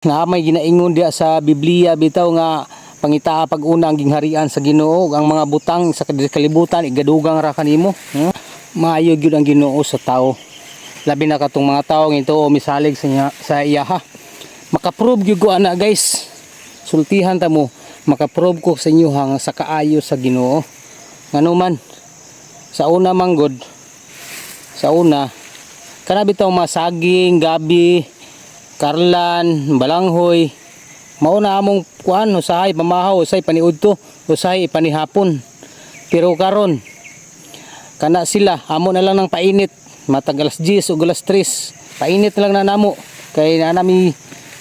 Nga may ginaingon diya sa Biblia bitaw nga pangita pag una ang gingharian sa Ginoo, ang mga butang sa kalibutan igadugang ra kanimo. Maayo gyud ang Ginoo sa tao. Labi na katong mga tao ngito o misalig sa iya ha. Makaprove gyud ko ana guys. Sultihan ta mo, makaprove ko sa inyo hang sa kaayo sa Ginoo. Ngano man sa una manggod, sa una kana bitaw masaging, gabi, karlan, balanghoy, mauna among kuan usahay pamahaw, usahay paniudto, usahay panihapon. Pero karon kana sila amo na lang ng painit, matag alas 10 o alas 3, painit na lang na namo kay nanami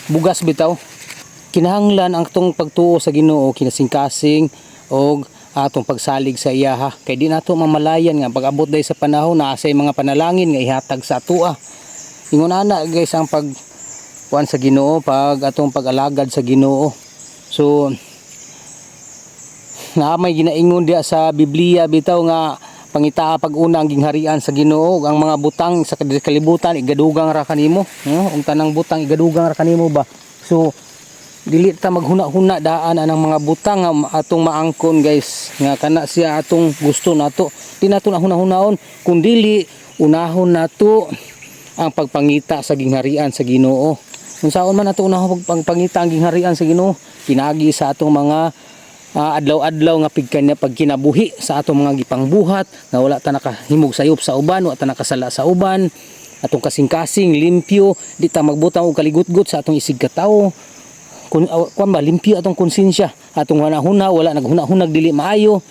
bugas bitaw. Kinahanglan ang tong pagtuo sa Ginoo, kinasingkasing og atong pagsalig sa iya ha. Kay di nato mamalayan nga pag-abot day sa panahon na asay mga panalangin nga ihatag sa atua. Ingon ana guys ang pag kuan sa Ginoo, pag atong pag-alagad sa Ginoo. So na may ginaingon diya sa Biblia bitaw nga pangita pag una ang gingharian sa Ginoo, ang mga butang sa kalibutan igadugang ra kanimo. Ang tanang butang igadugang ra kanimo ba. So dili ta maghuna-huna daan ang mga butang nga atong maangkon guys, nga kana siya atong gusto nato. Di nato na hunahunahon kundi unahon nato ang pagpangita sa gingharian sa Ginoo. Unsaon man nato unahon pagpangita ang gingharian sa Ginoo, pinagi sa atong mga adlaw-adlaw nga pagkinabuhi sa atong mga gipangbuhat nga wala ta nakahimog sayop sa uban, wala ta nakasala sa uban, atong kasing-kasing limpyo, di ta magbutang og kaligutgot sa atong isig katawo. Kung ba limpyo atong konsensya, atong hunahuna wala naghunahunag dili maayo,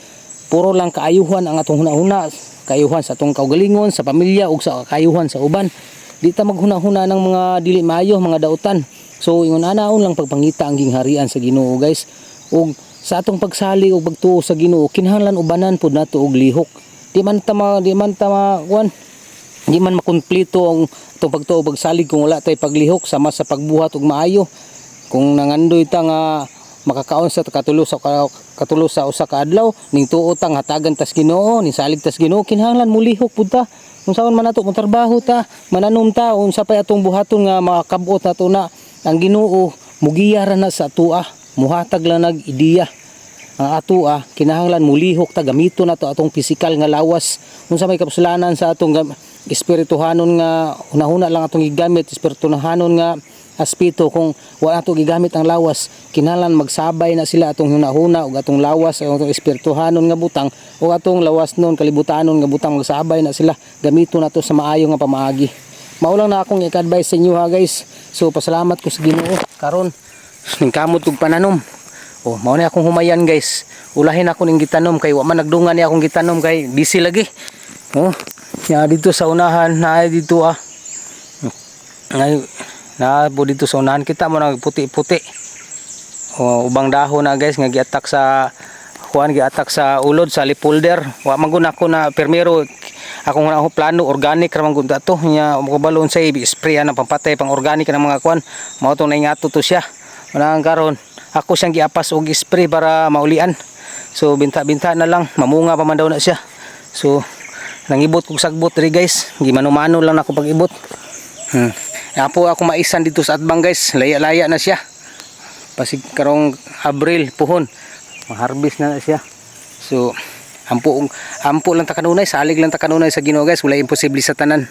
puro lang kaayuhan ang atong hunahuna, kaayuhan sa atong kaugalingon sa pamilya ug sa kaayuhan sa uban. Di ta maghunahuna ng mga dili maayo, mga dautan. So ingon anaon lang pagpangita ang gingharian sa Ginoo guys. Ug sa atong pagsali ug pagtuo sa Ginoo, kinahanglan ubanan pud nato og lihok. Di man makumpleto ang atong pagtuo pagsalig kung wala tay paglihok sama sa pagbuhat ug maayo. Kung nangandoy ta nga makakaon sa katulo sa usa ka adlaw ning tuo ta hatagan tas Ginoo, ni salig tas Ginoo, kinahanglan mulihok pud ta. Unsaon man nato trabaho ta, mananom ta, unsa pay atong buhaton nga makakabot nato na ang Ginoo mugiya ra na sa atua, muhatag lang nag ideya. Ang atua kinahanglan mulihok ta, gamiton nato atong pisikal nga lawas. Unsa may kapsulanan sa atong espirituhanon nga hunahuna lang atong gigamit, espirituhanon nga aspeto. Kung wala nato gigamit ang lawas, kinahanglan magsabay na sila atong hunahuna ug atong lawas, atong espirituhanon nga butang o atong lawas non kalibutanon nga butang, magsabay na sila, gamito nato sa maayo nga pamaagi. Mao lang na akong i-advise sa inyo ha guys. So pasalamat ko sa Ginoo karon ning kamot ug pananom. Mao na akong humayan guys. Ulahin ako ning gitanom kay wa man nagdungan ni akong gitanom kay busy lagi. Ya dito sa unahan na dito na po dito sa unahan kita mo nag puti-puti. Ubang dahon na guys nga giatak sa giatak sa ulod sa lipolder. Wa man gud ako na permero akong plano organic ra man gud ato nya makabalon sa i-spray ang pampatay pang organic ng mga kuan. Mao tong naingato to siya. Wala karon ako siyang giapas og spray para maulian. So binta-binta na lang, mamunga pa man daw na siya. So nangibot kog sagbot diri guys, gimano-mano lang ako pag-ibot. Apo ako maisan dito sa atbang guys, laya-laya na siya. Pasig karong Abril puhon, ma-harvest na siya. So ampo lang ta kanunay, salig lang ta kanunay sa Ginoo guys, wala imposible sa tanan.